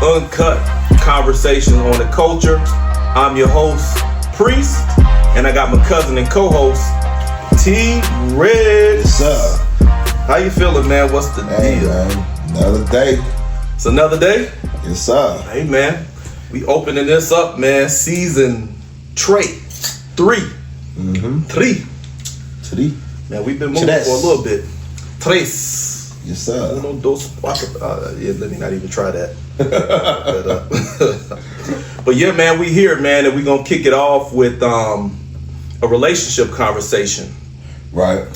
uncut conversations on the culture. I'm your host, Priest, and I got my cousin and co-host, T-Red. What's up? How you feeling, man? What's the deal? Man, another day. It's another day? Yes, sir. Hey, man. We opening this up, man. Season 3. Mm-hmm. 3. Man, we've been moving for a little bit. 3. Yes, sir. Uno, dos, cuatro. Yeah, let me not even try that. But yeah, man, we here, man, and we gonna kick it off with a relationship conversation. Right.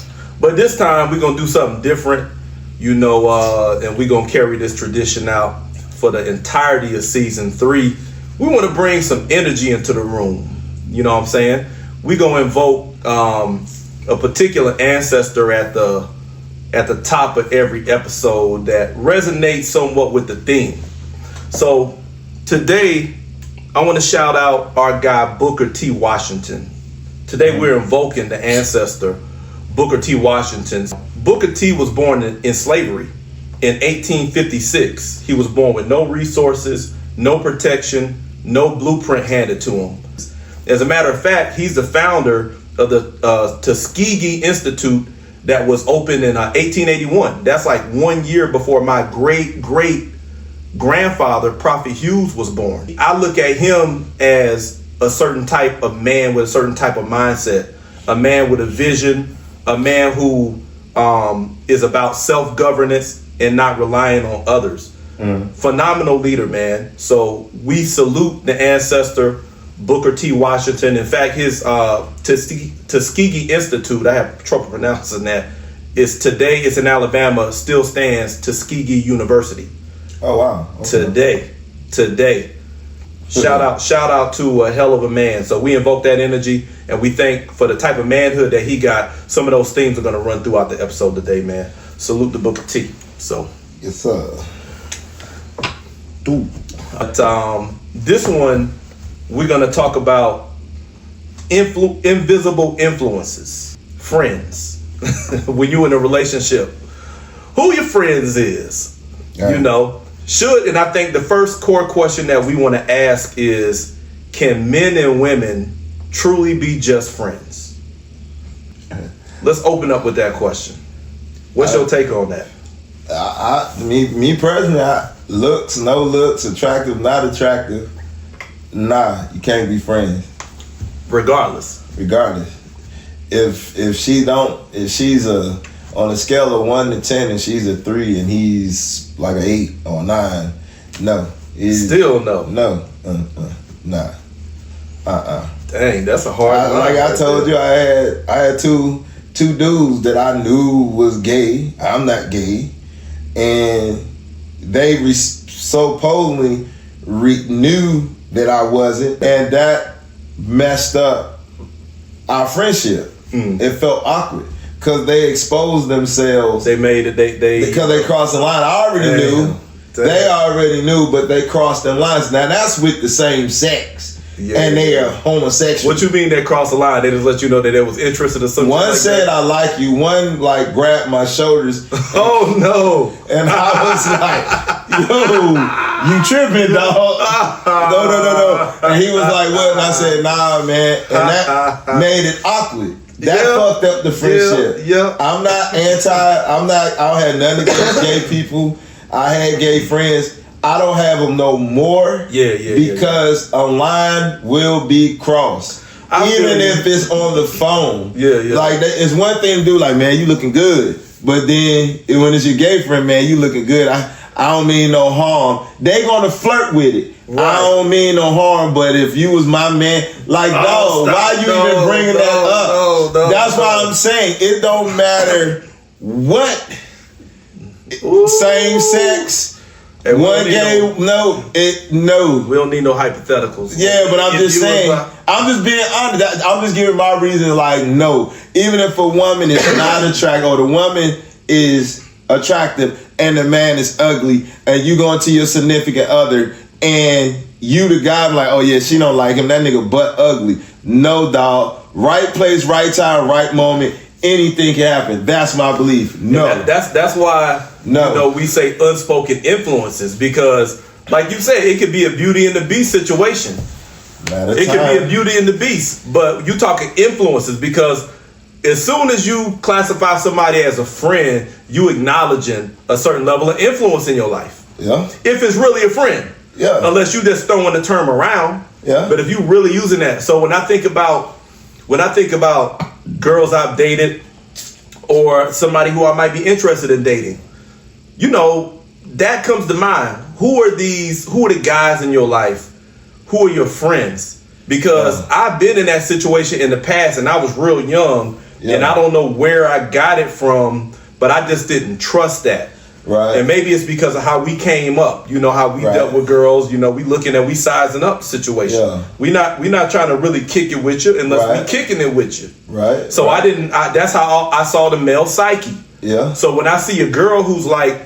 But this time we're gonna do something different, and we're gonna carry this tradition out for the entirety of season 3. We want to bring some energy into the room. You know what I'm saying? We're gonna invoke a particular ancestor at the top of every episode that resonates somewhat with the theme. So today, I want to shout out our guy, Booker T. Washington. Today, we're invoking the ancestor, Booker T. Washington. Booker T. was born in slavery in 1856. He was born with no resources, no protection, no blueprint handed to him. As a matter of fact, he's the founder of the Tuskegee Institute that was opened in 1881. That's like 1 year before my great grandfather, Prophet Hughes, was born. I look at him as a certain type of man with a certain type of mindset, a man with a vision, a man who is about self-governance and not relying on others. Phenomenal leader, man. So we salute the ancestor, Booker T. Washington. In fact, his Tuskegee Institute, I have trouble pronouncing that, today it's in Alabama, still stands Tuskegee University. Oh, wow. Okay. Today. Shout out to a hell of a man. So we invoke that energy, and we thank for the type of manhood that he got. Some of those themes are going to run throughout the episode today, man. Salute to Booker T. So Yes, sir. But this one, we're going to talk about invisible influences, friends. When you're in a relationship, who your friends is, Right. and I think the first core question that we want to ask is, can men and women truly be just friends? Let's open up with that question. What's your take on that? Me personally, looks, no looks, attractive, not attractive. Nah, you can't be friends. Regardless. If she's on a scale of 1 to 10 and she's a 3 and he's like an 8 or 9, no. Still no. No. Nah. Dang, that's a hard one. Like I told you, I had two dudes that I knew was gay. I'm not gay. And they supposedly knew that I wasn't, and that messed up our friendship. It felt awkward because they exposed themselves. They made it. Because they crossed the line. I already knew. They already knew, but they crossed the lines. Now that's with the same sex. Yeah, and they are homosexual. What you mean they crossed the line? They just let you know that they was interested in something. One said, "I like you." One grabbed my shoulders. Oh no! And I was like, "Yo, you tripping, dog?" No. And he was like, "What?" And I said, "Nah, man." And that made it awkward. That fucked up the friendship. Yeah. I'm not I don't have nothing against gay people. I had gay friends. I don't have them no more. Because a line will be crossed. Even if it's on the phone. Like, it's one thing to do, like, man, you looking good. But then when it's your gay friend, man, you looking good. I don't mean no harm. They gonna flirt with it. Right. I don't mean no harm, but if you was my man, like, dog, why you even bringing that up? No, that's why I'm saying it don't matter what. Same sex. One game, no. We don't need no hypotheticals. Yeah, but I'm just saying. I'm just being honest. I'm just giving my reason. Like, no. Even if a woman is not attractive, or the woman is attractive and the man is ugly, and you go into your significant other, and you the guy, I'm like, oh yeah, she don't like him. That nigga butt ugly. No, dog. Right place, right time, right moment. Anything can happen. That's my belief. No. That's why we say unspoken influences, because Like you said, it could be a Beauty and the Beast situation. It could be a Beauty and the Beast, but you talking influences, because as soon as you classify somebody as a friend, you acknowledging a certain level of influence in your life. Yeah. If it's really a friend. Yeah. Unless you just throwing the term around. Yeah. But if you really using that. So when I think about girls I've dated or somebody who I might be interested in dating, you know, that comes to mind. Who are the guys in your life? Who are your friends? Because I've been in that situation in the past and I was real young and I don't know where I got it from, but I just didn't trust that. Right. And maybe it's because of how we came up, you know, how we dealt with girls, you know, we sizing up the situation. Yeah. We not trying to really kick it with you unless we kicking it with you. Right. So that's how I saw the male psyche. Yeah. So when I see a girl who's like,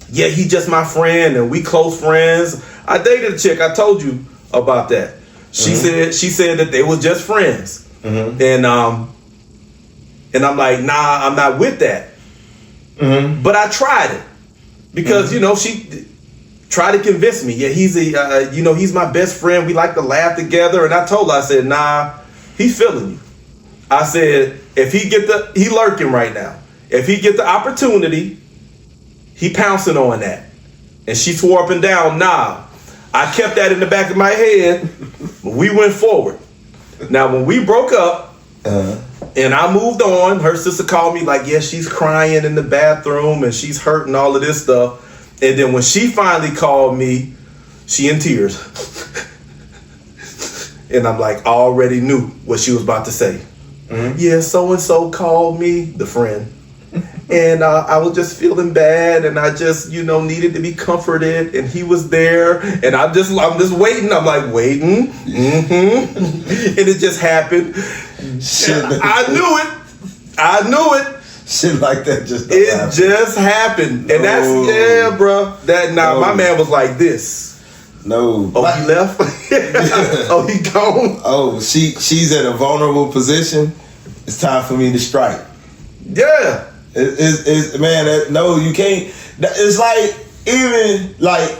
yeah, he just my friend and we close friends. I dated a chick, I told you about that. She said that they were just friends. Mm-hmm. And I'm like, nah, I'm not with that. Mm-hmm. But I tried it because you know, she tried to convince me. Yeah, he's my best friend. We like to laugh together. And I told her, I said, nah, he's feeling you. I said, if he lurking right now. If he get the opportunity, he pouncing on that. And she swore up and down, nah. I kept that in the back of my head. We went forward. Now, when we broke up, and I moved on, her sister called me like, yeah, she's crying in the bathroom and she's hurting, all of this stuff. And then when she finally called me, she in tears. And I'm like, I already knew what she was about to say. Mm-hmm. Yeah, so-and-so called me, the friend. And I was just feeling bad and I just, you know, needed to be comforted and he was there and I'm just waiting. I'm like, waiting. Mm-hmm. And it just happened. Shit. I knew it. Shit like that just happened. Just happened. And that's, bro. My man was like this. No. Oh, he left? Oh, he gone? Oh, she's in a vulnerable position. It's time for me to strike. Yeah. No, you can't. It's like, even like,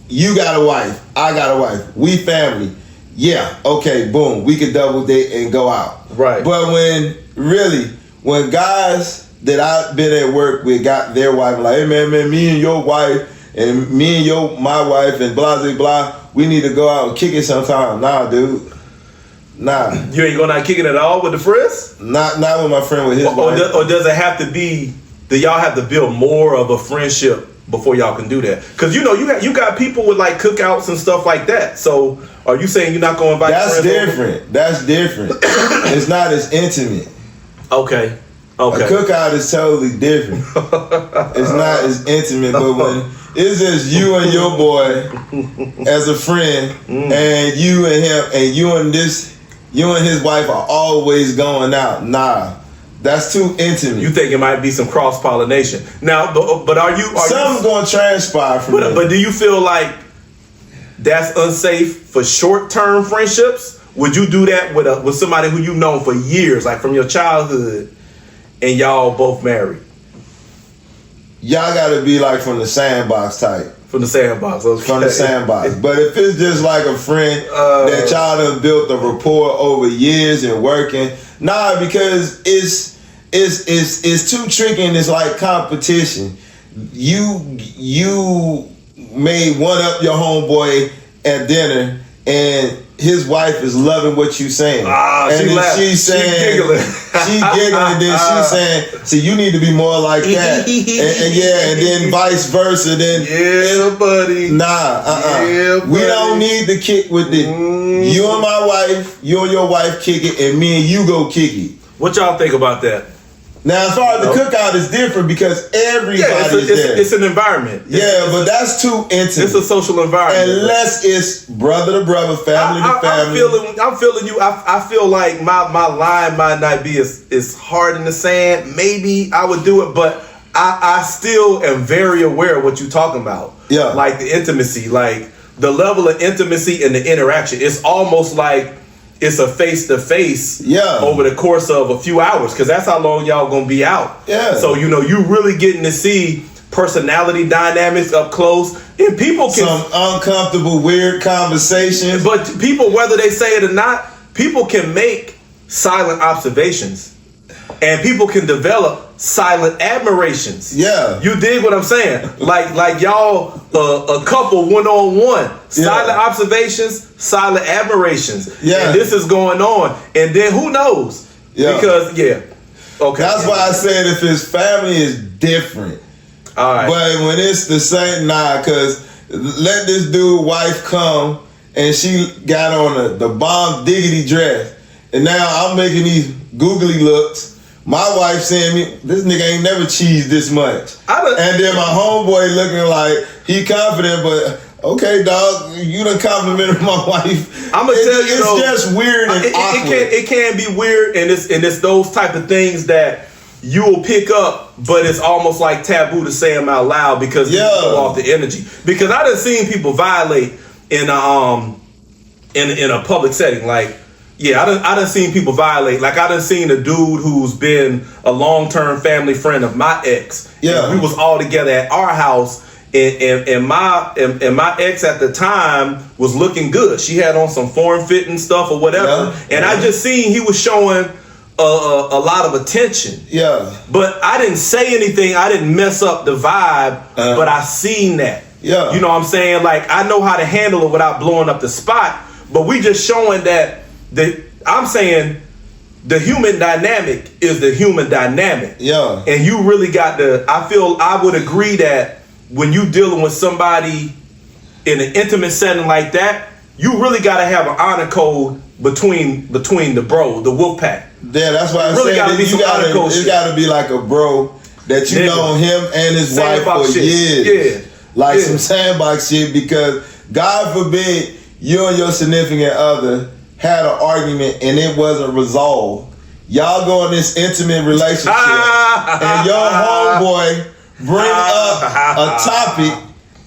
you got a wife, I got a wife, we family. Yeah, okay, boom, we could double date and go out. Right. But when guys that I've been at work with got their wife, like, hey man, me and your wife, and me and my wife, and blah, blah, blah, we need to go out and kick it sometime. Nah, dude. Nah. You ain't going out kicking it all with the friends? Not with my friend with his wife. Or does it have to be, do y'all have to build more of a friendship before y'all can do that? Because, you know, you got people with like cookouts and stuff like that. So are you saying you're not going to invite friends? That's different. It's not as intimate. Okay. A cookout is totally different. It's not as intimate, but when it's just you and your boy as a friend, and you and him, and you and his wife are always going out. Nah, that's too intimate. You think it might be some cross pollination now? But are you? Something's going to transpire from that. But do you feel like that's unsafe for short-term friendships? Would you do that with somebody who you've known for years, like from your childhood? And y'all both married? Y'all gotta be like from the sandbox type. From the sandbox, okay. From the sandbox. But if it's just like a friend that y'all done built a rapport over years and working, nah, because it's too tricky and it's like competition. You may one up your homeboy at dinner and his wife is loving what you saying. And then she's saying, she giggling, and then she's saying, see, you need to be more like that. and then vice versa. Then buddy. We don't need to kick with it. You and my wife, you and your wife kick it, and me and you go kick it. What y'all think about that? Now, as far as the cookout is different because everybody's there. It's an environment. But that's too intimate. It's a social environment. Unless it's brother to brother, family to family. I'm feeling you. I feel like my line might not be as hard in the sand. Maybe I would do it, but I still am very aware of what you're talking about. Yeah. Like the intimacy, like the level of intimacy and the interaction. It's almost like it's a face-to-face over the course of a few hours, because that's how long y'all gonna be out. Yeah. So, you know, you really getting to see personality dynamics up close. And people can some uncomfortable, weird conversations. But people, whether they say it or not, people can make silent observations. And people can develop silent admirations. Yeah. You dig what I'm saying? Like y'all, a couple one-on-one. Silent observations, silent admirations. Yeah. And this is going on. And then who knows? Yeah. Because, okay. That's why I said if his family is different. All right. But when it's the same, because let this dude wife come and she got on the bomb diggity dress. And now I'm making these googly looks. My wife saying me, this nigga ain't never cheesed this much. And then my homeboy looking like he confident, but okay, dog, you done complimented my wife. I'm gonna tell you, it's just weird and awkward. It can be weird, and it's those type of things that you will pick up, but it's almost like taboo to say them out loud because you go off the energy. Because I done seen people violate in a public setting, like. Yeah, I done seen people violate. Like I done seen a dude who's been a long-term family friend of my ex. Yeah, we was all together at our house, and my ex at the time was looking good. She had on some form-fitting stuff or whatever, and I just seen he was showing a lot of attention. Yeah, but I didn't say anything. I didn't mess up the vibe, but I seen that. Yeah, you know what I'm saying? Like I know how to handle it without blowing up the spot. But we just showing that. I'm saying the human dynamic is the human dynamic. Yeah. And you really got to, I would agree that when you dealing with somebody in an intimate setting like that, you really got to have an honor code between the wolf pack. Yeah, that's why I really said gotta be some honor code shit. It got to be like a bro that you know him and his sandbox wife for shit. years. Yeah. Like some sandbox shit, because God forbid you and your significant other had an argument and it wasn't resolved. Y'all go in this intimate relationship and your homeboy bring up a topic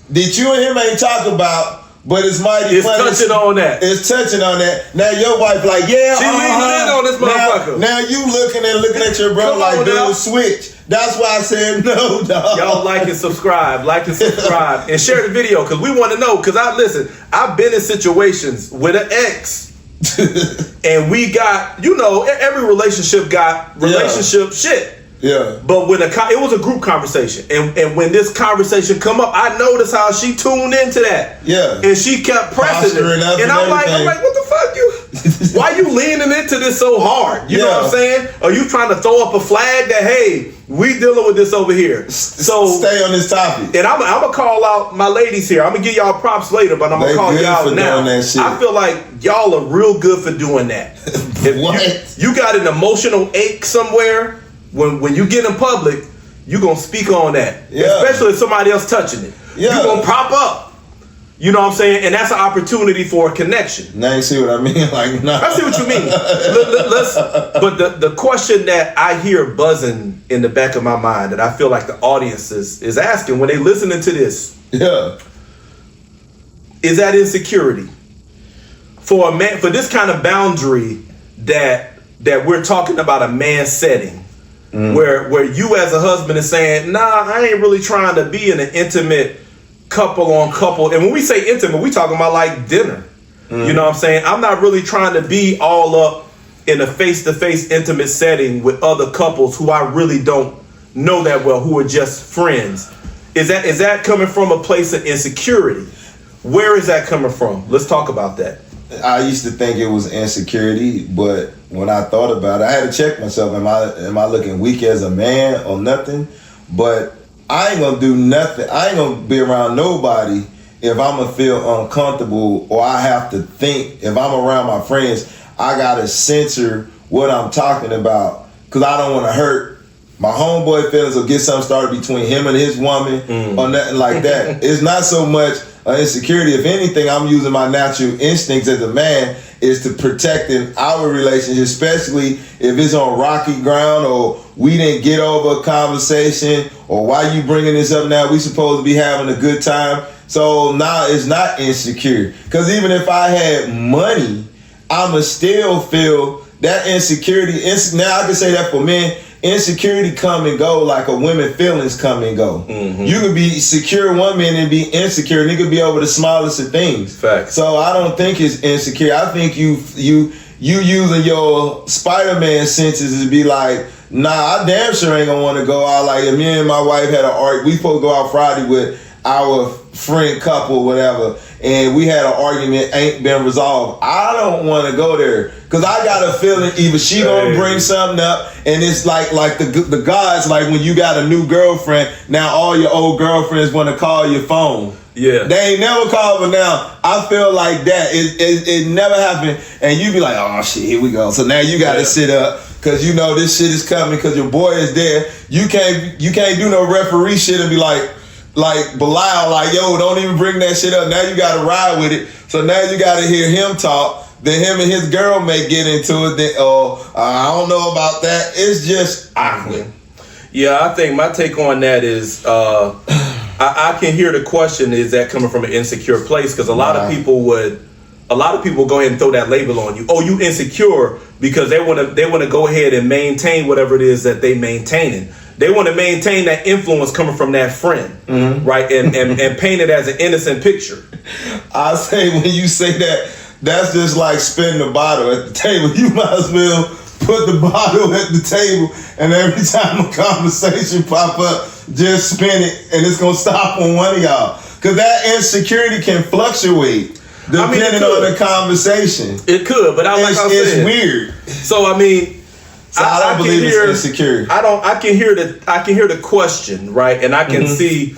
that you and him ain't talk about, but it's mighty funny. It's touching on that. It's touching on that. Now your wife like, yeah, she leaning in on this motherfucker. Now you looking at your bro like, dude, switch. That's why I said no, dog. Y'all like and subscribe, and share the video because we want to know. Because I've been in situations with an ex. And we got, every relationship got relationship shit. Yeah. But when it was a group conversation, and when this conversation come up, I noticed how she tuned into that. Yeah. And she kept pressing it. And I'm like, what the fuck you? Why you leaning into this so hard? You know what I'm saying? Are you trying to throw up a flag that, hey, we dealing with this over here? So stay on this topic. And I'm gonna call out my ladies here. I'm gonna give y'all props later, but I'm gonna call y'all out now. I feel like y'all are real good for doing that. If you got an emotional ache somewhere. When you get in public, you gonna speak on that. Yeah. Especially if somebody else touching it. Yeah. You gonna pop up. You know what I'm saying? And that's an opportunity for a connection. Now you see what I mean? Like, no. I see what you mean. But the question that I hear buzzing in the back of my mind that I feel like the audience is asking when they listening to this. Yeah. Is that insecurity? For a man, for this kind of boundary that we're talking about a man setting. Where you as a husband is saying, nah, I ain't really trying to be in an intimate couple on couple. And when we say intimate, we talking about like dinner. You know what I'm saying? I'm not really trying to be all up in a face-to-face intimate setting with other couples who I really don't know that well, who are just friends. Is that coming from a place of insecurity? Where is that coming from? Let's talk about that. I used to think it was insecurity, but when I thought about it, I had to check myself. Am I looking weak as a man or nothing? But I ain't gonna do nothing. I ain't gonna be around nobody if I'm gonna feel uncomfortable, or I have to think. If I'm around my friends, I gotta censor what I'm talking about because I don't want to hurt my homeboy feelings or get something started between him and his woman or nothing like that. It's not so much insecurity. If anything, I'm using my natural instincts as a man is to protecting our relationship, especially if it's on rocky ground or we didn't get over a conversation or why you bringing this up now? We supposed to be having a good time. So now it's not insecure. Because even if I had money, I'ma still feel that insecurity. Now I can say that for men. insecurity come and go like a women feelings come and go. Mm-hmm. You could be secure one minute and be insecure, and it could be over the smallest of things. Facts. So I don't think it's insecure. I think you using your Spider-Man senses to be like, nah, I damn sure ain't gonna want to go out. Like, me and my wife had an argument. We supposed to go out Friday with our friend couple, whatever, and we had an argument, ain't been resolved. I don't want to go there because I got a feeling either she gonna bring something up, and it's like the gods, like when you got a new girlfriend, now all your old girlfriends want to call your phone. Yeah, they ain't never called, but now I feel like that it never happened, and you be like, oh shit, here we go. So now you got to sit up because you know this shit is coming because your boy is there. You can't do no referee shit and be like Bilal, like, yo, don't even bring that shit up. Now you got to ride with it. So now you got to hear him talk. Then him and his girl may get into it. Then, I don't know about that. It's just awkward. Yeah, I think my take on that is I can hear the question, is that coming from an insecure place? Because a lot of people go ahead and throw that label on you. Oh, you insecure because they want to go ahead and maintain whatever it is that they maintaining. They want to maintain that influence coming from that friend, mm-hmm. right? And paint it as an innocent picture. I say when you say that, that's just like spinning the bottle at the table. You might as well put the bottle at the table, and every time a conversation pop up, just spin it, and it's gonna stop on one of y'all. Cause that insecurity can fluctuate depending on the conversation. It could, but it's weird. So I mean. So I don't believe it's insecure. I can hear the question, right? And I can mm-hmm. see.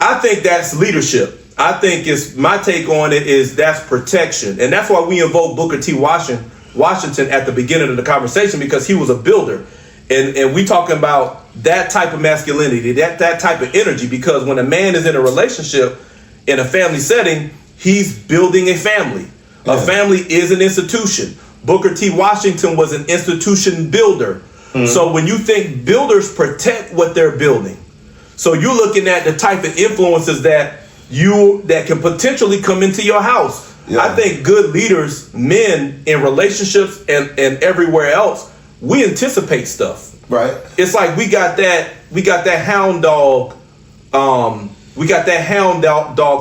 I think that's leadership. I think my take on it is that's protection, and that's why we invoke Booker T. Washington at the beginning of the conversation, because he was a builder, and we talking about that type of masculinity, that type of energy. Because when a man is in a relationship, in a family setting, he's building a family. Yeah. A family is an institution. Booker T. Washington was an institution builder. Mm-hmm. So when you think builders protect what they're building, so you're looking at the type of influences that can potentially come into your house. Yeah. I think good leaders, men in relationships and everywhere else, we anticipate stuff. Right. It's like we got that hound dog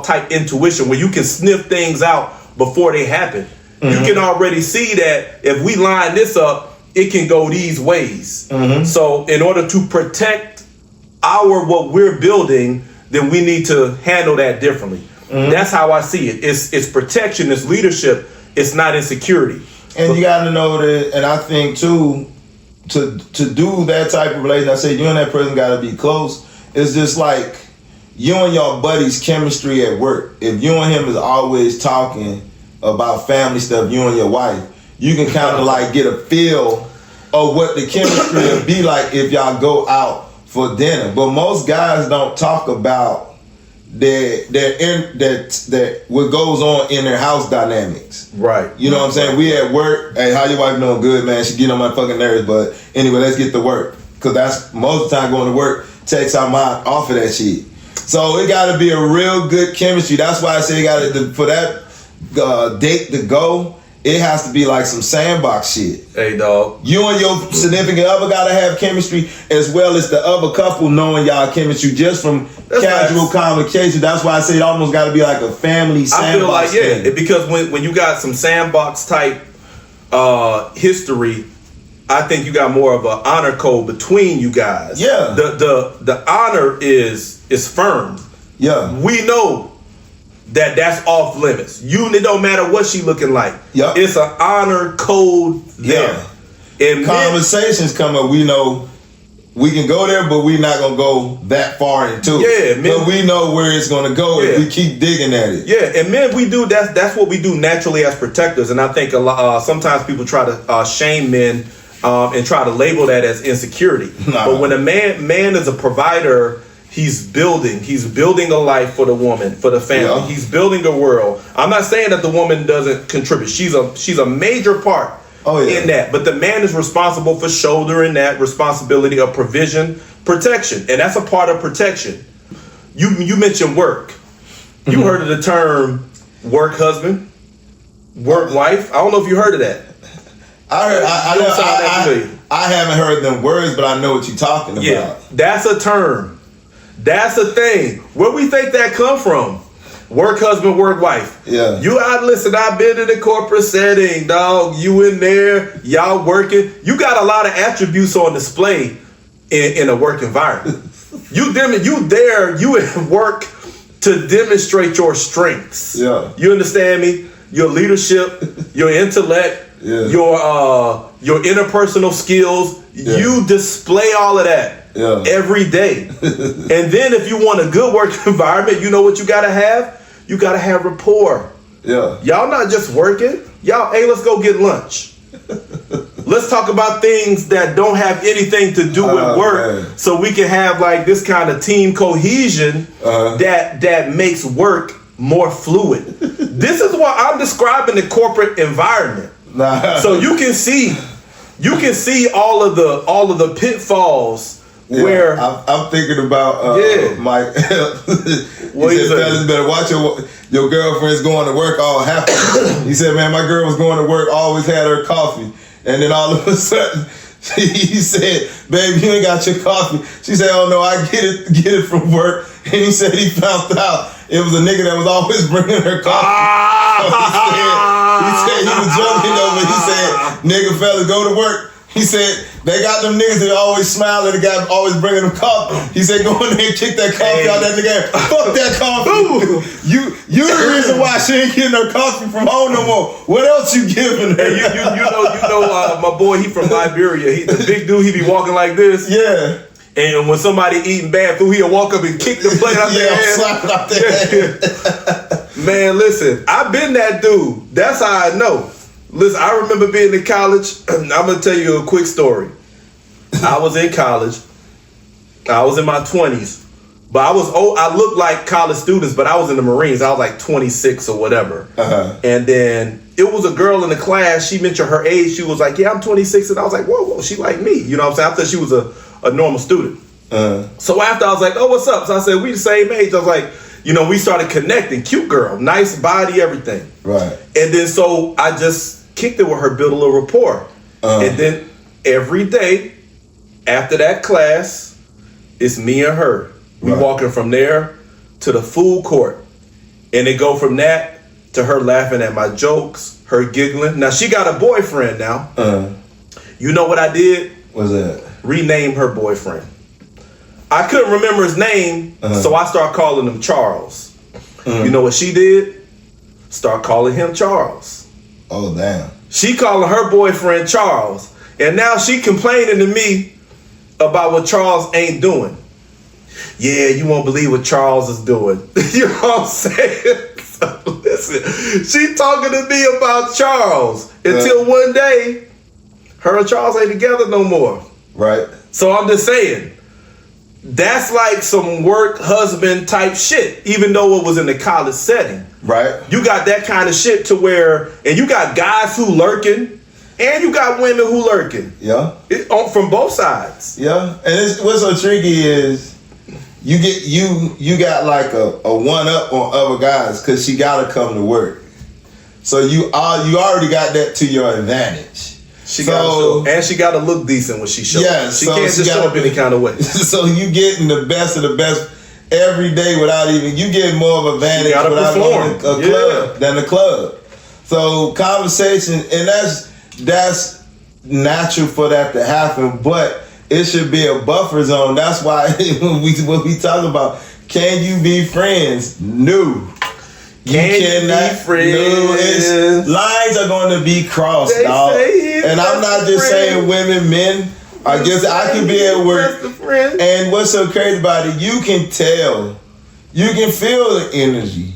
type intuition where you can sniff things out before they happen. Mm-hmm. You can already see that if we line this up, it can go these ways. Mm-hmm. So in order to protect what we're building, then we need to handle that differently. Mm-hmm. That's how I see it. It's protection, it's leadership, it's not insecurity. And you got to know that, and I think too, to do that type of relationship, I say you and that person got to be close. It's just like you and your buddy's chemistry at work. If you and him is always talking about family stuff, you and your wife, you can kind of like get a feel of what the chemistry will be like if y'all go out for dinner. But most guys don't talk about that what goes on in their house dynamics. Right. You know what I'm saying? We at work, hey, how your wife doing? Good, man. She getting on my fucking nerves, but anyway, let's get to work. Cause that's most of the time going to work takes our mind off of that shit. So it got to be a real good chemistry. That's why I say for that date to go, it has to be like some sandbox shit. Hey, dog. You and your significant other gotta have chemistry, as well as the other couple knowing y'all chemistry just from casual conversation. That's why I say it almost gotta be like a family sandbox. I feel like, because when you got some sandbox type history, I think you got more of an honor code between you guys. Yeah. The honor is firm. Yeah. We know that's off limits. It don't matter what she looking like. Yep. It's an honor code there. Yeah. And conversations come up. We know we can go there, but we're not gonna go that far into it. Yeah, but we know where it's gonna go if we keep digging at it. Yeah, and men, we do that's what we do naturally as protectors. And I think a lot sometimes people try to shame men and try to label that as insecurity. But when a man is a provider, he's building a life for the woman, for the family. Yeah. He's building a world. I'm not saying that the woman doesn't contribute. She's a major part in that. But the man is responsible for shouldering that responsibility of provision, protection. And that's a part of protection. You mentioned work. You heard of the term work husband, work wife? I don't know if you heard of that. I haven't heard them words, but I know what you're talking about. Yeah, that's a term. That's a thing. Where we think that come from? Work husband, work wife. Yeah. Listen, I've been in the corporate setting, dog. You in there, y'all working. You got a lot of attributes on display in a work environment. You at work to demonstrate your strengths. Yeah. You understand me? Your leadership, your intellect, your interpersonal skills. Yeah. You display all of that. Yeah. Every day. And then if you want a good work environment, you know what you gotta have? You gotta have rapport. Yeah. Y'all not just working. Y'all, hey, let's go get lunch. Let's talk about things that don't have anything to do with work, man. So we can have like this kind of team cohesion that makes work more fluid. This is what I'm describing the corporate environment. So you can see all of the pitfalls. Yeah, where I'm thinking about Mike. He said, fellas, better watch your girlfriend's going to work all happy. He said, man, my girl was going to work, always had her coffee. And then all of a sudden, he said, baby, you ain't got your coffee. She said, oh no, I get it from work. And he said he found out it was a nigga that was always bringing her coffee. So he said he was joking though, but he said, nigga, fellas, go to work. He said, they got them niggas that always smile at the guy always bringing them coffee. He said, go in there and kick that coffee out that nigga. Fuck that coffee. You the reason why she ain't getting her coffee from home no more. What else you giving her? Hey, you know, my boy, he from Liberia. He the big dude, he be walking like this. Yeah. And when somebody eating bad food, he'll walk up and kick the plate out their hand. Slap it out their hand. Man, listen, I've been that dude. That's how I know. Listen, I remember being in college. I'm going to tell you a quick story. I was in college. I was in my 20s. But I looked like college students, but I was in the Marines. I was like 26 or whatever. Uh-huh. And then it was a girl in the class. She mentioned her age. She was like, yeah, I'm 26. And I was like, whoa, she like me. You know what I'm saying? I thought she was a normal student. Uh-huh. So after I was like, oh, what's up? So I said, we the same age. I was like, we started connecting. Cute girl, nice body, everything. Right. And then so I just kicked it with her, built a little rapport. And then every day after that class, it's me and her. We walking from there to the food court. And it go from that to her laughing at my jokes, her giggling. Now she got a boyfriend now. You know what I did? What's that? Rename her boyfriend. I couldn't remember his name, so I started calling him Charles. You know what she did? Start calling him Charles. Oh, damn. She calling her boyfriend Charles. And now she complaining to me about what Charles ain't doing. Yeah, you won't believe what Charles is doing. You know what I'm saying? So listen, she talking to me about Charles until one day, her and Charles ain't together no more. Right. So I'm just saying, that's like some work husband type shit, even though it was in the college setting. Right. You got that kind of shit to where, and you got guys who lurking, and you got women who lurking. Yeah. From both sides. Yeah. And what's so tricky is you got like a one up on other guys because she gotta come to work. So you already got that to your advantage. She gotta look decent when she shows up. She can't just show up any kind of way. So you getting the best of the best every day without even, you get more of advantage without going to a club than the club. So conversation, and that's natural for that to happen, but it should be a buffer zone. That's why when we talk about, can you be friends? No. Can you be friends? Lines are going to be crossed, dog. And I'm not just saying women, men. I guess I can be at work. And what's so crazy about it, you can tell. You can feel the energy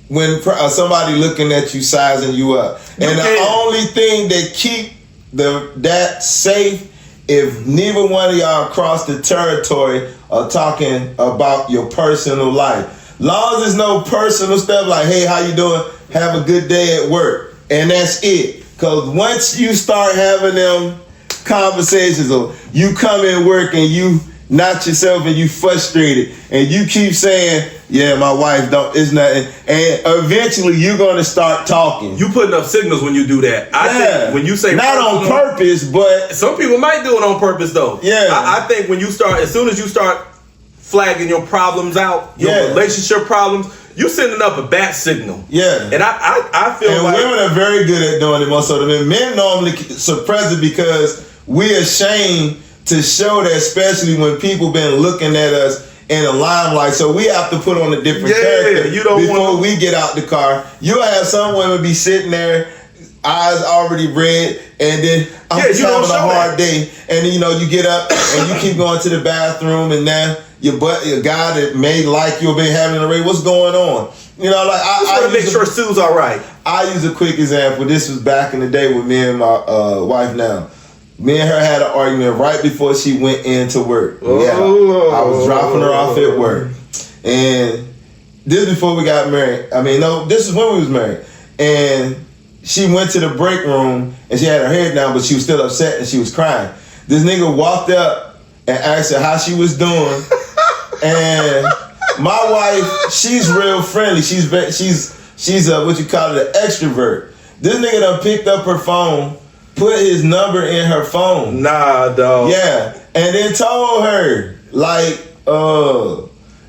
when somebody looking at you, sizing you up. And the only thing that keep that safe, if neither one of y'all cross the territory of talking about your personal life. Long as there's no personal stuff like, hey, how you doing? Have a good day at work. And that's it. Because once you start having them conversations, or you come in work and not yourself, and you frustrated, and you keep saying, yeah, my wife don't, it's nothing, and eventually you're going to start talking. You putting up signals when you do that. I think when you say not on purpose, but some people might do it on purpose though. Yeah. I think when you start, as soon as you start flagging your problems out, your relationship problems, you sending up a bat signal. Yeah. And I feel and like women are very good at doing it most of the men. Men normally suppress it because we're ashamed to show that, especially when people been looking at us in the limelight. So we have to put on a different character before we get out the car. You'll have some women be sitting there, eyes already red, and then I'm just having a hard day. And then, you get up and you keep going to the bathroom, and now your guy that may like you been having a race. What's going on? I want to make sure Sue's all right. I use a quick example. This was back in the day with me and my wife now. Me and her had an argument right before she went into work. I was dropping her off at work. And this before we got married. This is when we was married. And she went to the break room and she had her head down, but she was still upset and she was crying. This nigga walked up and asked her how she was doing. And my wife, she's real friendly. She's what you call it, an extrovert. This nigga done picked up her phone, put his number in her phone. Nah, dog. Yeah. And then told her, like,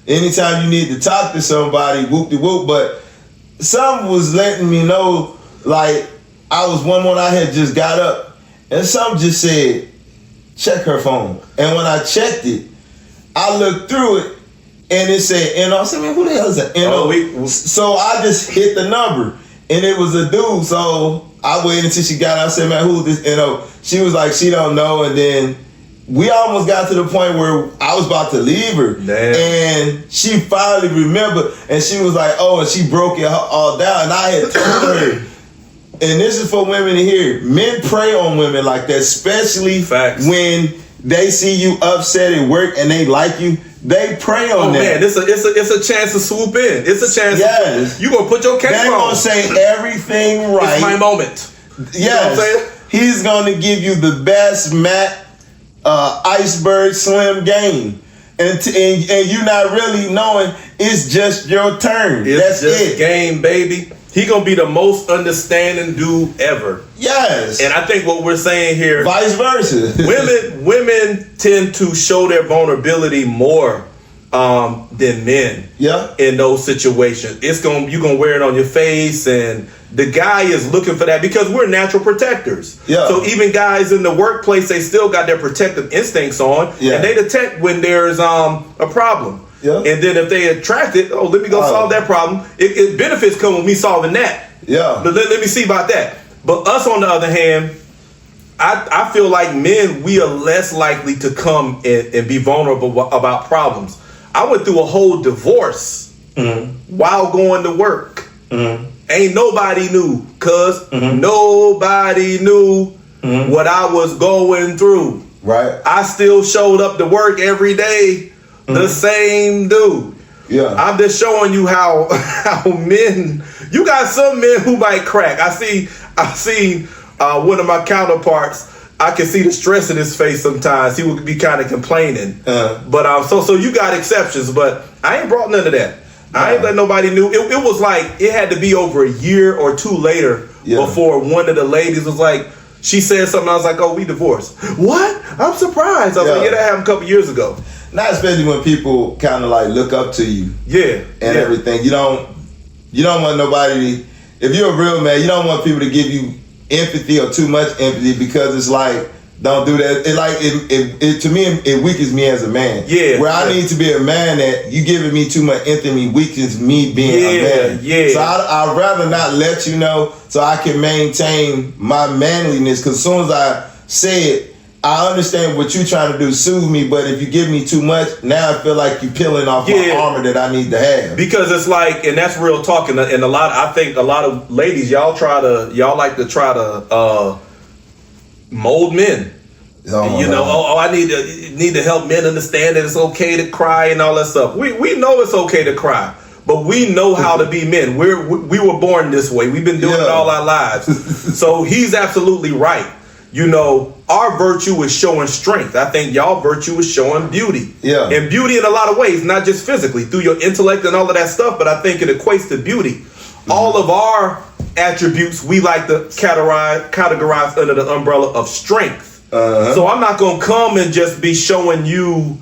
anytime you need to talk to somebody, whoop-de-whoop. But some was letting me know, like, I was one I had just got up, and some just said, check her phone. And when I checked it, I looked through it, and it said, I said, man, who the hell is that? So I just hit the number, and it was a dude. So I waited until she got out. I said, man, who is this? She was like, she don't know. And then we almost got to the point where I was about to leave her. Damn. And she finally remembered, and she was like, and she broke it all down. And I had told her, and this is for women to hear, men prey on women like that, especially when they see you upset at work and they like you. They prey on that. Man, it's a chance to swoop in. It's a chance. Yes. You gonna put your cape on. They're gonna say everything right. It's my moment. Yes. You know what I'm saying? He's gonna give you the best Matt iceberg slim game. And you're not really knowing it's just your turn. That's it. Game, baby. He gonna be the most understanding dude ever. Yes. And I think what we're saying here, vice versa. women tend to show their vulnerability more than men. Yeah. In those situations, you're gonna wear it on your face, and the guy is looking for that because we're natural protectors. Yeah. So even guys in the workplace, they still got their protective instincts on, and they detect when there's a problem. Yeah. And then if they attract it, let me go solve that problem. It benefits come with me solving that. Yeah. But let me see about that. But us, on the other hand, I feel like men, we are less likely to come and be vulnerable about problems. I went through a whole divorce while going to work. Ain't nobody knew, cuz nobody knew what I was going through. Right. I still showed up to work every day. The same dude. Yeah. I'm just showing you how men. You got some men who might crack. I've seen one of my counterparts. I can see the stress in his face sometimes. He would be kind of complaining. But so you got exceptions. But I ain't brought none of that. I ain't let nobody knew. It was like it had to be over a year or two later before one of the ladies was like, she said something. I was like, we divorced. What? I'm surprised. I was like, that happened a couple years ago. Not especially when people kind of like look up to you. Yeah. And everything. You don't want nobody to, if you're a real man, you don't want people to give you empathy or too much empathy, because it's like, don't do that. It to me, it weakens me as a man. Yeah. Where I need to be a man, that you giving me too much empathy weakens me being a man. Yeah. So I'd rather not let you know so I can maintain my manliness, because as soon as I say it, I understand what you're trying to do, soothe me, but if you give me too much, now I feel like you're peeling off my armor that I need to have. Because it's like, and that's real talk, and I think a lot of ladies, y'all like to try to mold men. I need to help men understand that it's okay to cry and all that stuff. We know it's okay to cry, but we know how to be men. We were born this way. We've been doing it all our lives. So he's absolutely right. our virtue is showing strength. I think y'all virtue is showing beauty. Yeah. And beauty in a lot of ways, not just physically, through your intellect and all of that stuff, but I think it equates to beauty. Mm-hmm. All of our attributes we like to categorize under the umbrella of strength. So I'm not going to come and just be showing you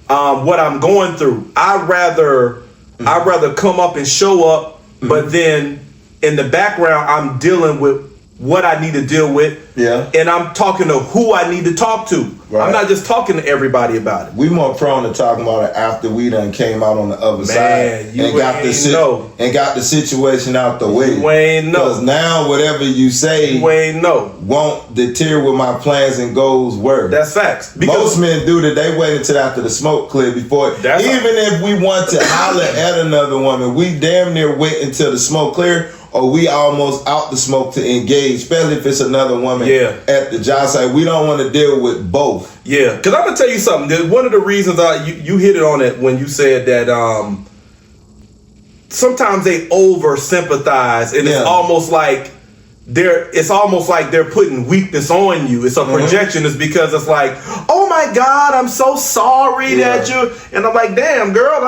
what I'm going through. I'd rather come up and show up, but then in the background, I'm dealing with what I need to deal with. Yeah. And I'm talking to who I need to talk to. Right. I'm not just talking to everybody about it. We more prone to talking about it after we done came out on the other side and got the situation out the way. You ain't know. Because now whatever you say won't deter what my plans and goals were. That's facts. Most men do that. They wait until after the smoke clear before. If we want to holler at another woman, we damn near wait until the smoke clear, or we almost out the smoke to engage, especially if it's another woman at the job site. We don't want to deal with both. Yeah, because I'm going to tell you something. One of the reasons you hit it on it when you said that sometimes they over sympathize, and it's almost like they're putting weakness on you. It's a projection. It's because it's like, oh my God, I'm so sorry that you. And I'm like, damn, girl,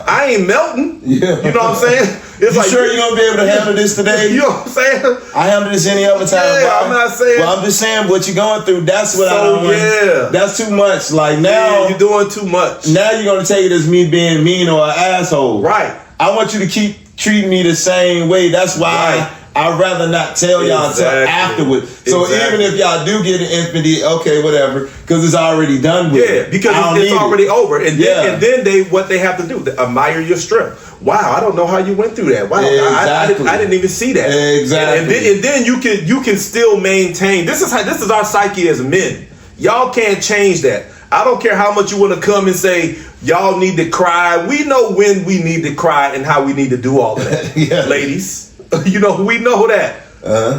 I ain't melting. Yeah. You know what I'm saying? It's you sure you're gonna be able to handle this today? You know what I'm saying? I handle this any other time. Yeah, I'm not saying. Well, I'm just saying what you're going through. That's what I don't want. Yeah, that's too much. Like now, you're doing too much. Now you're gonna take it as me being mean or an asshole. Right. I want you to keep treating me the same way. That's why. I'd rather not tell y'all until afterward. So even if y'all do get an infinity, okay, whatever, because it's already done with. Yeah, because it's already over. And then what they have to do, they admire your strength. Wow, I don't know how you went through that. Wow, exactly. I didn't even see that. Exactly. And then you can still maintain. This is our psyche as men. Y'all can't change that. I don't care how much you want to come and say y'all need to cry. We know when we need to cry and how we need to do all of that, ladies. You know, we know that.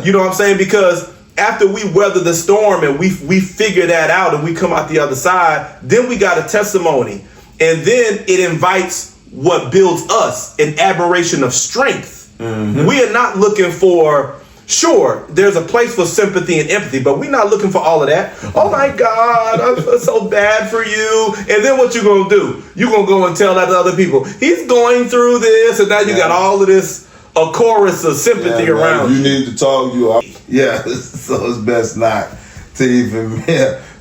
You know what I'm saying? Because after we weather the storm and we figure that out and we come out the other side, then we got a testimony. And then it invites what builds us, an admiration of strength. We are not looking for, sure, there's a place for sympathy and empathy, but we're not looking for all of that. Oh my God, I feel so bad for you. And then what you gonna do? You're gonna go and tell that to other people. He's going through this, and now you got all of this, a chorus of sympathy around you. Need to talk you up. Yeah, so it's best not to even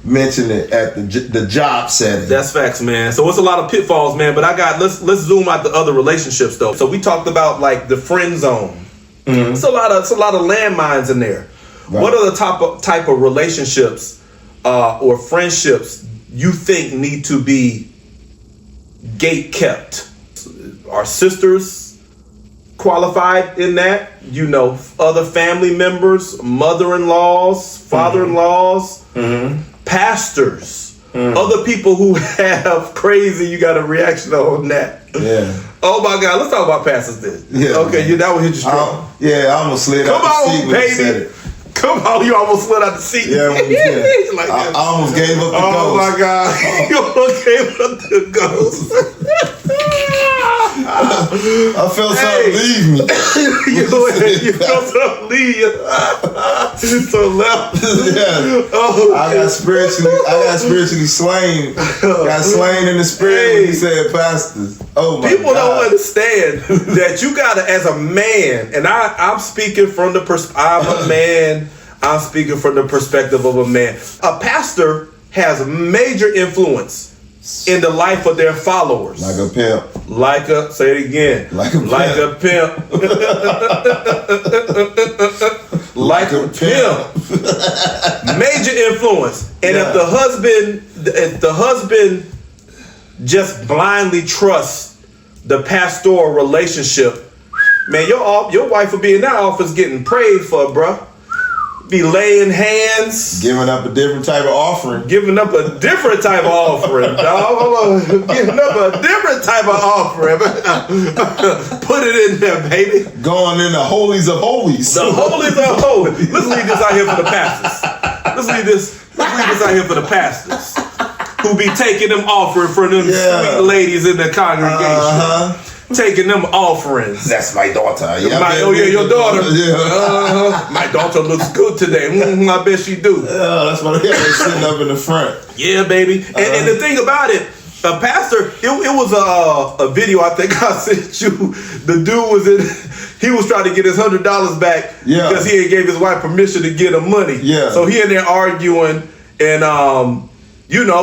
mention it at the job setting. That's facts, man. So it's a lot of pitfalls, man. But let's zoom out the other relationships though. So we talked about like the friend zone. It's a lot of landmines in there. Right. What are the type of relationships or friendships you think need to be gate kept? Our sisters qualified in that, you know, other family members, mother-in-laws, father-in-laws, pastors, other people who have crazy, you got a reaction on that. Yeah. Oh my God, let's talk about pastors then. Yeah. Okay, that will hit you strong. I almost slid out the seat when you said it. Come on, you almost slid out the seat. Yeah, like I almost gave up the ghost. Oh my God, you almost gave up the ghost. I felt something leave me. You felt something leave you. So left. I got spiritually slain. Got slain in the spirit when he said pastors. Oh my People don't understand that you gotta, as a man, and I'm speaking from the I'm a man. I'm speaking from the perspective of a man. A pastor has major influence in the life of their followers. Like a pimp. Say it again. Like a pimp. Like a pimp. Major influence. And if the husband just blindly trusts the pastoral relationship, man, your wife will be in that office getting prayed for, bruh. Be laying hands, giving up a different type of offering. Dog. Hold on. Giving up a different type of offering. Put it in there, baby. Going in the holies of holies. The holies of holies. Let's leave this out here for the pastors. Let's leave this out here for the pastors who be taking them offering for them sweet ladies in the congregation. taking them offerings. That's my daughter. Your daughter. Yeah. My daughter looks good today. I bet she do. That's why they're sitting up in the front. Yeah, baby. And the thing about it, Pastor, it was a video I think I sent you. The dude was he was trying to get his $100 back because he had gave his wife permission to get him money. Yeah. So he in there arguing, and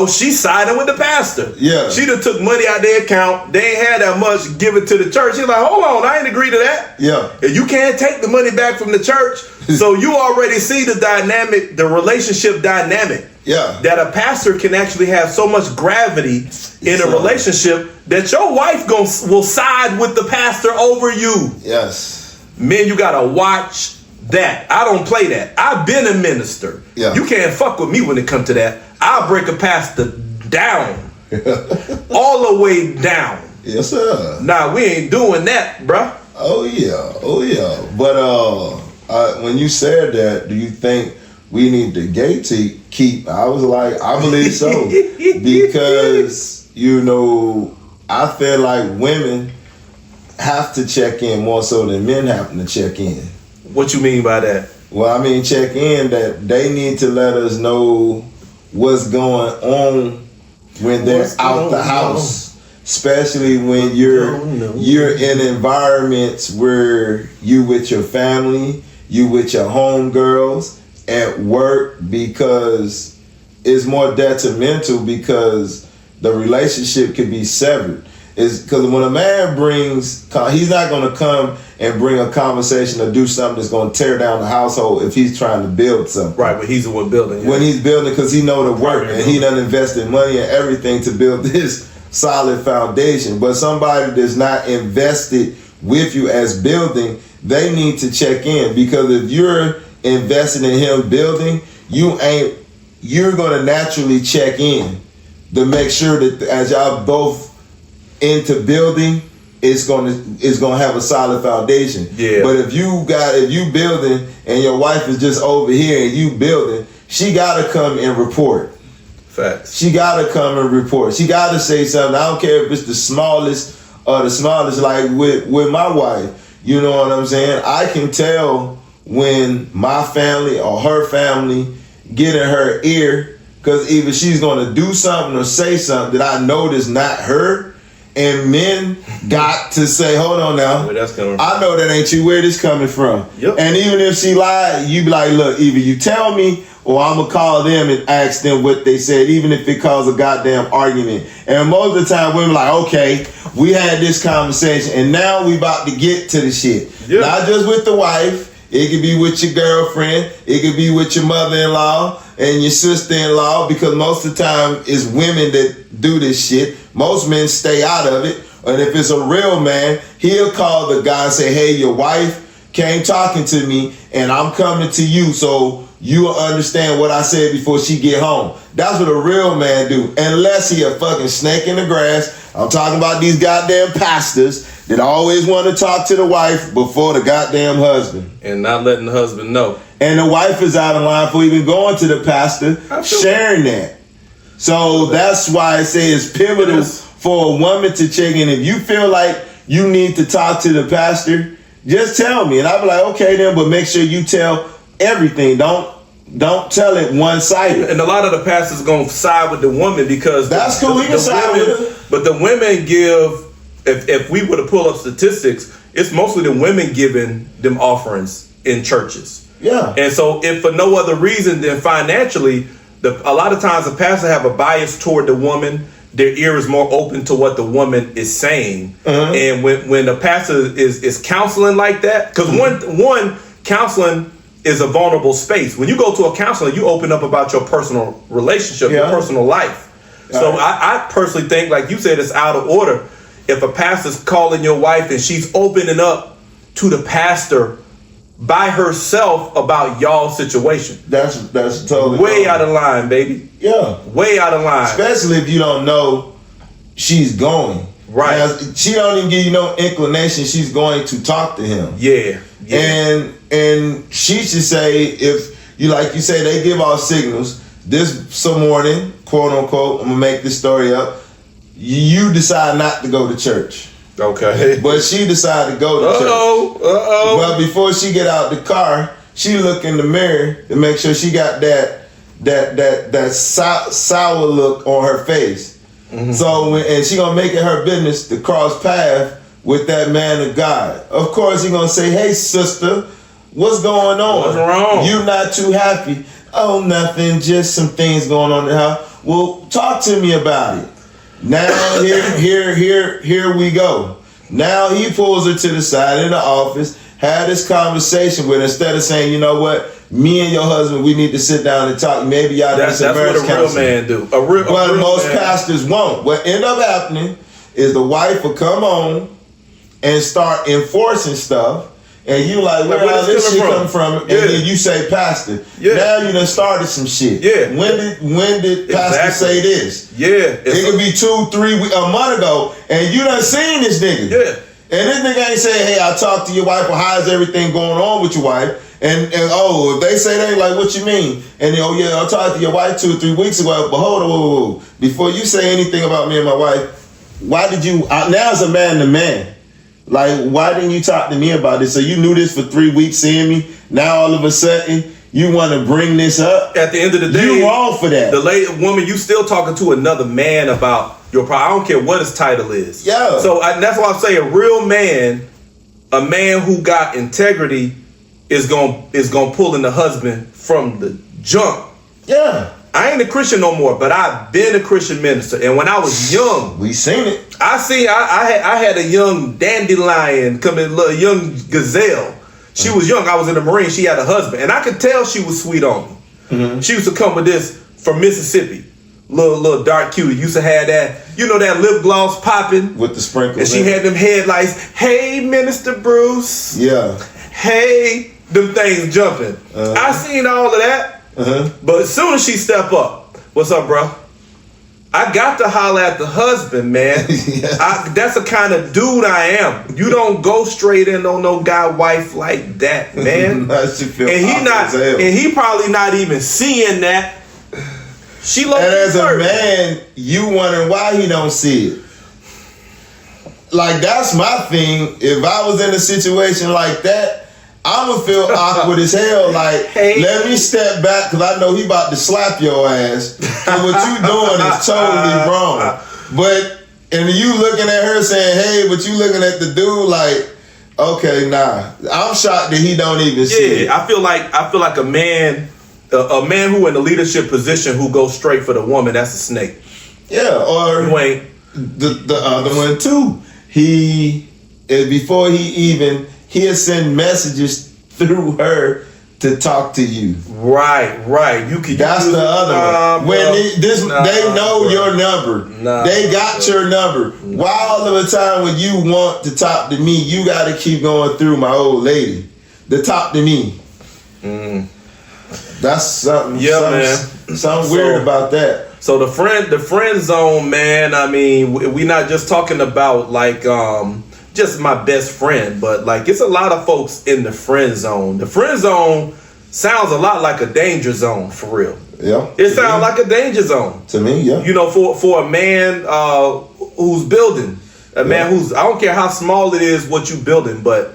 she's siding with the pastor. Yeah. She done took money out their account. They ain't had that much. Give it to the church. He's like, hold on, I ain't agree to that. Yeah. And you can't take the money back from the church. So you already see the dynamic, the relationship dynamic. Yeah. That a pastor can actually have so much gravity in a relationship that your wife will side with the pastor over you. Yes. Men, you gotta watch that. I don't play that. I've been a minister. Yeah. You can't fuck with me when it comes to that. I'll break a pastor down. All the way down. Yes, sir. Nah, we ain't doing that, bruh. Oh yeah. But when you said that, do you think we need the gatekeep? I was like, I believe so. Because, I feel like women have to check in more so than men having to check in. What you mean by that? Well, I mean, check in that they need to let us know what's going on when they're out the house. Especially when you're in environments where you with your family, you with your homegirls, at work, because it's more detrimental because the relationship could be severed. It's because when a man he's not going to come and bring a conversation or do something that's going to tear down the household if he's trying to build something. Right, when he's the one building. Yeah. When he's building, because he know the work and he done invested money and everything to build this solid foundation. But somebody that's not invested with you as building, they need to check in, because if you're investing in him building, you're going to naturally check in to make sure that as y'all both into building, it's going to have a solid foundation. Yeah. But if you building and your wife is just over here and you building, she got to come and report. Facts. She got to come and report. She got to say something. I don't care if it's the smallest or the smallest. Like with my wife, you know what I'm saying? I can tell when my family or her family get in her ear, because either she's going to do something or say something that I know is not her, and men got to say, hold on now, where that's coming from? I know that ain't you. Where this coming from? Yep. And even if she lied, you be like, look, either you tell me or I'm going to call them and ask them what they said, even if it caused a goddamn argument. And most of the time, women like, okay, we had this conversation, and now we about to get to the shit. Yep. Not just with the wife. It could be with your girlfriend. It could be with your mother-in-law and your sister-in-law, because most of the time it's women that do this shit. Most men stay out of it. And if it's a real man, he'll call the guy and say, hey, your wife came talking to me and I'm coming to you, so you'll understand what I said before she get home. That's what a real man do. Unless he a fucking snake in the grass. I'm talking about these goddamn pastors that always want to talk to the wife before the goddamn husband. And not letting the husband know. And the wife is out of line for even going to the pastor, sharing that. So that's why I say it's pivotal for a woman to check in. If you feel like you need to talk to the pastor, just tell me. And I'll be like, okay then, but make sure you tell everything. Don't tell it one-sided. And a lot of the pastors going to side with the woman because... That's cool, we can side with her. But the women give... If we were to pull up statistics, it's mostly the women giving them offerings in churches. Yeah. And so if for no other reason than financially, a lot of times the pastor have a bias toward the woman. Their ear is more open to what the woman is saying. Uh-huh. And when the pastor is counseling like that, because one counseling is a vulnerable space. When you go to a counselor, you open up about your personal relationship, your personal life. So I personally think, like you said, it's out of order. If a pastor's calling your wife and she's opening up to the pastor by herself about y'all's situation, that's totally way out of line, baby. Yeah, way out of line. Especially if you don't know she's going. Right. Now, she don't even give you no inclination she's going to talk to him. Yeah. And she should say, if you like you say, they give off signals. This morning, quote unquote, I'm gonna make this story up. You decide not to go to church. Okay. But she decided to go to church. But before she get out the car, she look in the mirror to make sure she got that sour look on her face. Mm-hmm. So and she gonna make it her business to cross paths with that man of God. Of course, he gonna say, "Hey, sister, what's going on? What's wrong? You not too happy? Oh, nothing. Just some things going on in the house. Well, talk to me about it." Now here we go. Now he pulls her to the side in the office, had this conversation with her, instead of saying, "You know what? Me and your husband, we need to sit down and talk. Maybe y'all need some marriage counseling." That's what a real man do. But most pastors won't. What end up happening is the wife will come on and start enforcing stuff, and you like, where all this shit come from? And then you say, "Pastor, now you done started some shit." Yeah. When did Pastor say this? Yeah. It could be 2-3 weeks, a month ago, and you done seen this nigga. Yeah. And this nigga ain't saying, "Hey, I talked to your wife," or "How's everything going on with your wife?" And oh, if they say that, like, "What you mean?" And then, "Oh yeah, I talked to your wife 2 or 3 weeks ago." But hold on, whoa. Before you say anything about me and my wife, why did you? Now as a man to man, like, why didn't you talk to me about this? So you knew this for 3 weeks, seeing me. Now all of a sudden you want to bring this up. At the end of the day, you wrong for that. The lady woman, you still talking to another man about your problem. I don't care what his title is. Yeah. So that's why I say a real man, a man who got integrity, is gonna pull in the husband from the jump. Yeah. I ain't a Christian no more, but I've been a Christian minister. And when I was young, we seen it. I had a young dandelion come in, a young gazelle. She was young. I was in the Marine. She had a husband, and I could tell she was sweet on me. Mm-hmm. She used to come with this from Mississippi, little dark cutie. Used to have that, that lip gloss popping with the sprinkles, and she had them headlights. Hey, Minister Bruce. Yeah. Hey, them things jumping. I seen all of that. But as soon as she step up, "What's up, bro?" I got to holler at the husband, man. Yeah. That's the kind of dude I am. You don't go straight in on no guy wife like that, man. And he probably not even seeing that. She loves. And as a man, you wondering why he don't see it. Like, that's my thing. If I was in a situation like that, I'm going to feel awkward as hell. Like, hey, let me step back, because I know he about to slap your ass. And what you doing is totally wrong. And you looking at her saying, "Hey," but you looking at the dude like, okay, nah. I'm shocked that he don't even see it. I feel like a man who in a leadership position who goes straight for the woman, that's a snake. Yeah, or you ain't. The other one too. Before he'll send messages through her to talk to you. Right. That's the other one. When they know your number. They got your number. Why all of the time when you want to talk to me, you got to keep going through my old lady to talk to me? That's something. Yeah, man. Something weird about that. So the friend zone, man. I mean, we not just talking about like just my best friend, but like it's a lot of folks in the friend zone. The friend zone sounds a lot like a danger zone, for real. Yeah, it sounds like a danger zone to me. Yeah, for a man who's building, a man who's, I don't care how small it is what you building, but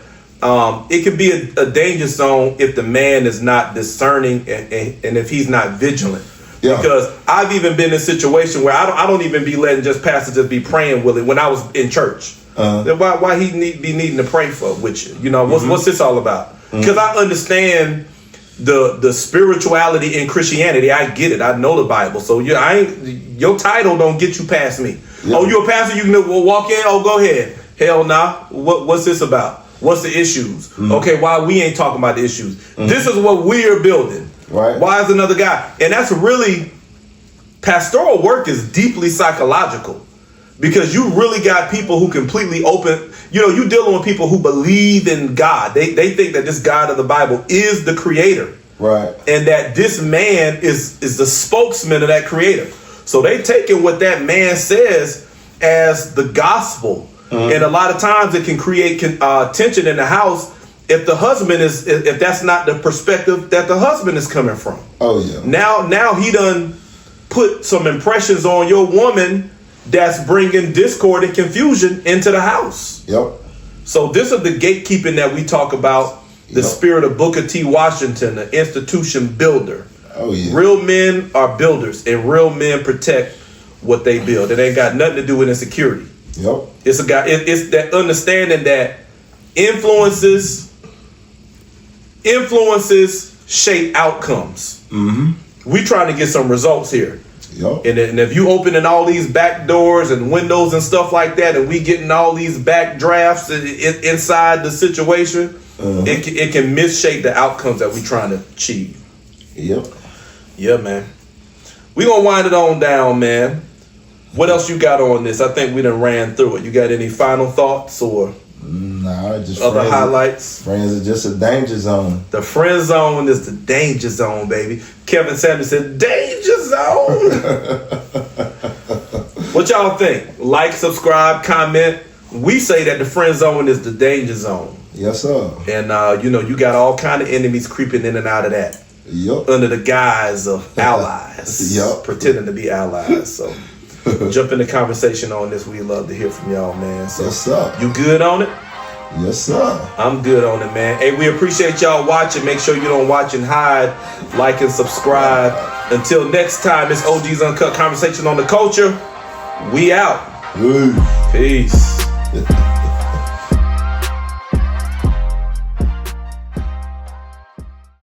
it could be a danger zone if the man is not discerning and if he's not vigilant. Yeah. Because I've even been in a situation where I don't even be letting just pastors just be praying with it when I was in church. Why he be needing to pray with you? What's this all about? Because I understand the spirituality in Christianity. I get it. I know the Bible. So your title don't get you past me. Yeah. Oh, you a pastor? You can walk in? Oh, go ahead. Hell nah. What's this about? What's the issues? Okay, why we ain't talking about the issues? This is what we are building. Right. Why is another guy? And that's really, pastoral work is deeply psychological, because you really got people who completely open, you dealing with people who believe in God. They think that this God of the Bible is the creator. Right. And that this man is the spokesman of that creator. So they taking what that man says as the gospel. And a lot of times it can create tension in the house if the husband if that's not the perspective that the husband is coming from. Oh yeah. Now he done put some impressions on your woman that's bringing discord and confusion into the house. Yep. So this is the gatekeeping that we talk about, the spirit of Booker T. Washington, the institution builder. Oh, yeah. Real men are builders, and real men protect what they build. It ain't got nothing to do with insecurity. Yep. It's that understanding that influences shape outcomes. Mm-hmm. We trying to get some results here. Yep. And if you opening all these back doors and windows and stuff like that, and we getting all these back drafts inside the situation, it can misshape the outcomes that we trying to achieve. Yep. Yeah, man. We gonna wind it on down, man. What else you got on this? I think we done ran through it. You got any final thoughts or just other highlights? Friends are just a danger zone. The friend zone is the danger zone, baby. Kevin Sanders said, danger zone. What y'all think? Like, subscribe, comment. We say that the friend zone is the danger zone. Yes, sir. And, you got all kind of enemies creeping in and out of that. Yep. Under the guise of allies. Yep. Pretending to be allies. So jump in the conversation on this. We love to hear from y'all, man. So yes, sir. You good on it? Yes, sir. I'm good on it, man. Hey, we appreciate y'all watching. Make sure you don't watch and hide. Like and subscribe. Until next time, it's OG's Uncut Conversation on the Culture. We out. Peace. Peace.